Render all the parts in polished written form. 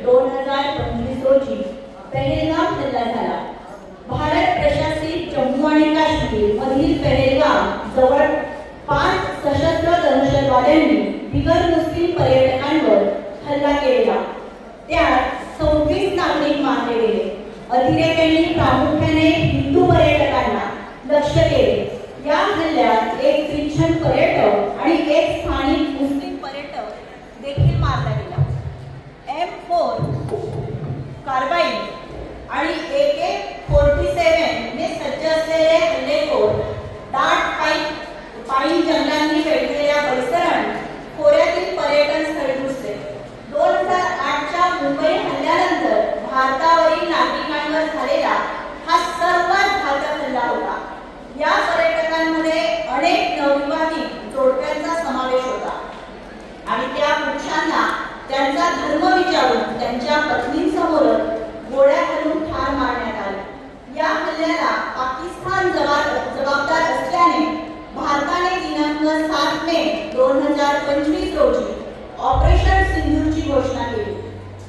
2025 रोजी पहलगाम हल्ला झाला. भारत प्रशासित जम्मू आणि काश्मीर मधील पहलगाम जवळ 5 सशस्त्र दहशतवाद्यांनी बिगर मुस्लिम पर्यटकांवर हल्ला केला. त्यात 26 नागरिक मारले गेले. अतिरेक्यांनी प्रामुख्याने हिंदू पर्यटकांना लक्ष्य केले. या हल्ल्यात एक ख्रिश्चन पर्यटक आणि एक स्थानिक मुस्लिम पर्यटक देखील मारला गेला. M4 कार्बाईन आणि AK-47 ने सज्ज असलेले हल्लेखोर दाट पाईन जंगलांनी वेढलेल्या परिसरात खोऱ्यातील पर्यटन स्थळी घुसले. 2008च्या मुंबई हल्ल्यानंतर भारतावरील नागरिकांवर झालेला हा सर्वात घातक हल्ला होता. या पर्यटकांमध्ये अनेक नवविवाहित जोडप्यांचा समावेश होता आणि त्या पुरुषांना त्यांचा धर्म विचारून त्यांच्या पत्नींसमोर गोळ्या घालून ठार मारण्यात आले. या हल्ल्याला पाकिस्तान जबाबदार असल्याने भारताने दिनांक 7 मे 2025 रोजी ऑपरेशन सिंधूरची घोषणा केली.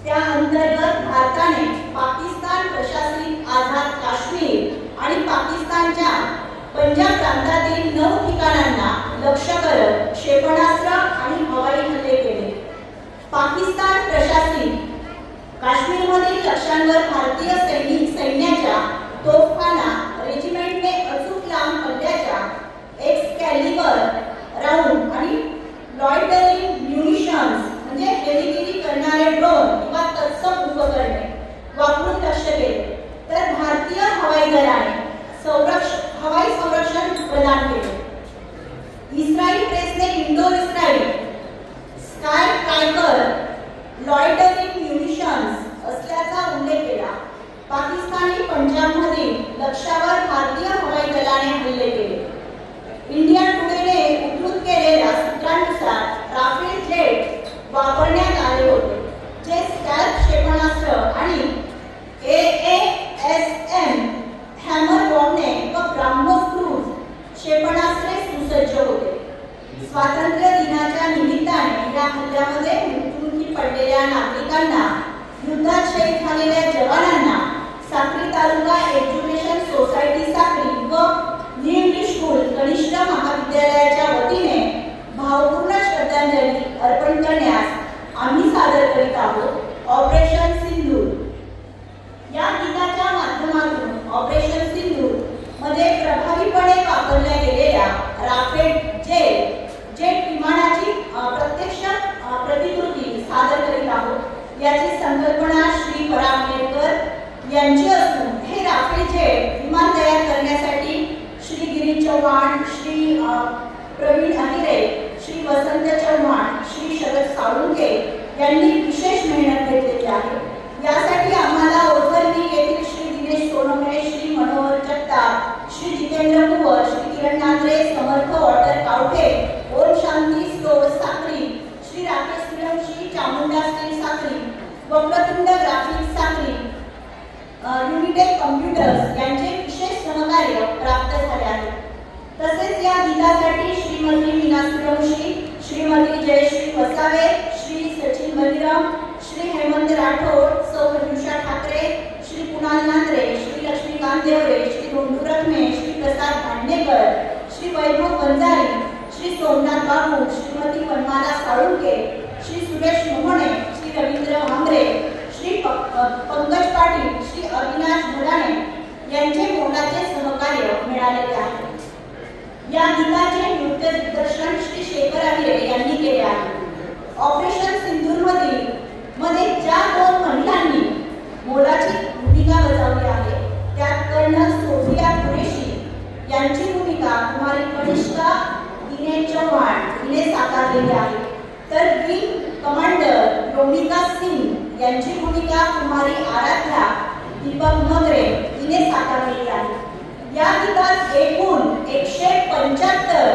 त्या अंतर्गत भारताने पाकिस्तान प्रशासित आझाद काश्मीर आणि पाकिस्तानच्या पंजाब प्रांतातील 9 ठिकाणांना लक्ष्य करत क्षेपणास्त्र आणि हवाई हल्ले केले. पाकिस्तान प्रशासित काश्मीरमधील लक्ष्यांवर भारतीय सैन्याच्या तोफखाना रेजिमेंटने अचूक लांब पल्ल्याच्या एक्सकॅलिबर राऊंड आणि लॉयटरिंग म्युनिशन्स म्हणजे हेलिगिरी करणारे ड्रोन किंवा तत्सम उपकरणे वापरून लक्ष केले. तर भारतीय हवाई दलाने हवाई संरक्षण प्रदान केले. इस्रायल प्रेसने इंडो-इस्रायल स्काय ट्रायकर लॉयटरिंग म्युनिशन्स असल्याचा उल्लेख केला. पाकिस्तानी पंजाबमधील लक्ष्यावर भारतीय हवाई दलाने हल्ले केले. इंडिया टुडेने उद्धृत केलेल्या सूत्रांनुसार राफेल जेट वापरण्यात आले होते, जे स्कॅल्प क्षेपणास्त्र आणि AASM हॅमर बॉम्बने व ब्राह्मोस क्रूज क्षेपणास्त्रे सुसज्ज होते. स्वातंत्र्य दिनाच्या निमित्ताने या हल्ल्यामध्ये मृत्युमुखी पडलेल्या नागरिकांना, युद्धात शहीद झालेल्या जवानांना साक्री तालुका एज्युकेशन सोसायटी साक्री व न्यू इंग्लिश स्कूल कनिष्ठ महाविद्यालयाच्या वतीने भावपूर्ण श्रद्धांजली अर्पण करण्यास आम्ही सादर करीत आहोत ऑपरेशन सिंधूर. या गीताच्या माध्यमातून ऑपरेशन सिंधूर मध्ये प्रभावीपणे वापरल्या गेलेल्या राफेल जेट विमानाची प्रत्यक्ष प्रतिकृती सादर करीत आहोत. याची संकल्पना श्री परांगणेकर यांची असून हे राफेल जेट विमान तयार करण्यासाठी श्री गिरीश चव्हाण, श्री प्रवीण अहिरे, श्री वसंत चव्हाण, श्री शरद साळुंके यांनी विशेष मेहनत घेतलेली आहे. यासाठी आम्हाला ओझरली येथील Shri Dinesh Sonawane, Shri Manohar Jagtap, Shri Jitendra Kuwar, Shri Kiran Nandre, Samarth water Kavthe, Om Shanti store Sakri, Shri Rakesh Suravshi, Chamunda steel Sakri, Vakratund graphics Sakri, Unitech computers यांचे विशेष सहकार्य प्राप्त झाले आहे. तसेच या गीतासाठी श्रीमती मीना सुरवशी, श्रीमती जयश्री वसावे, श्री सचिन बलिराम, श्री हेमंत राठोड, सौ प्रत्युषा ठाकरे, श्री कुणाल नांद्रे, श्री लक्ष्मीकांत देवरे, श्री धोंडू रखमे, श्री प्रसाद भांडेकर, श्री वैभव वंजारी, श्री सोमनाथ बाबू, श्रीमती पन्माला साळुंके, श्री सुरेश मोहने, श्री रवींद्र भांगरे, श्री पंकज पाटील, श्री अविनाश भडाणे यांचे मोलाचे सहकार्य मिळालेले आहे. या गीताचे नृत्य दिग्दर्शन श्री शेखर अहिरे यांनी केले आहे. ऑपरेशन सिंधूर मध्ये ज्या 2 महिलांनी मोलाची भूमिका बजावली आहे त्यात कर्नल सोफिया कुरेशी यांची भूमिका कुमारी कनिष्का दिनेश चव्हाण हिने साकारलेली आहे. तर विंग कमांडर योमिका सिंग यांची भूमिका कुमारी आराध्या दीपक मगरे हिने साकारलेली आहे. या गीतात एकूण 175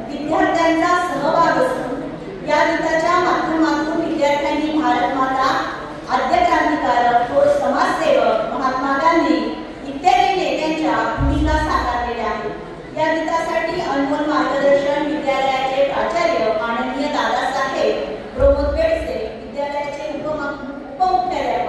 विद्यार्थ्यांचा सहभाग असून या गीताच्या माध्यमातून विद्यार्थ्यांनी भारत माता, आद्य क्रांतिकारक, थोर समाजसेवक, महात्मा गांधी इत्यादी नेत्यांच्या भूमिका साकारलेल्या आहेत. या गीतासाठी अनमोल मार्गदर्शन विद्यालयाचे प्राचार्य माननीय दादासाहेब प्रमोद बेडसे, विद्यालयाचे उपमुख्याध्यापक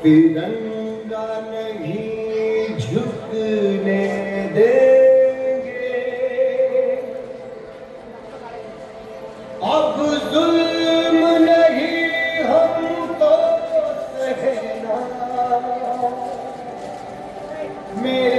तिरंगा नहीं झुकने देंगे, अब जुल्म नहीं हमको सहना, मेरे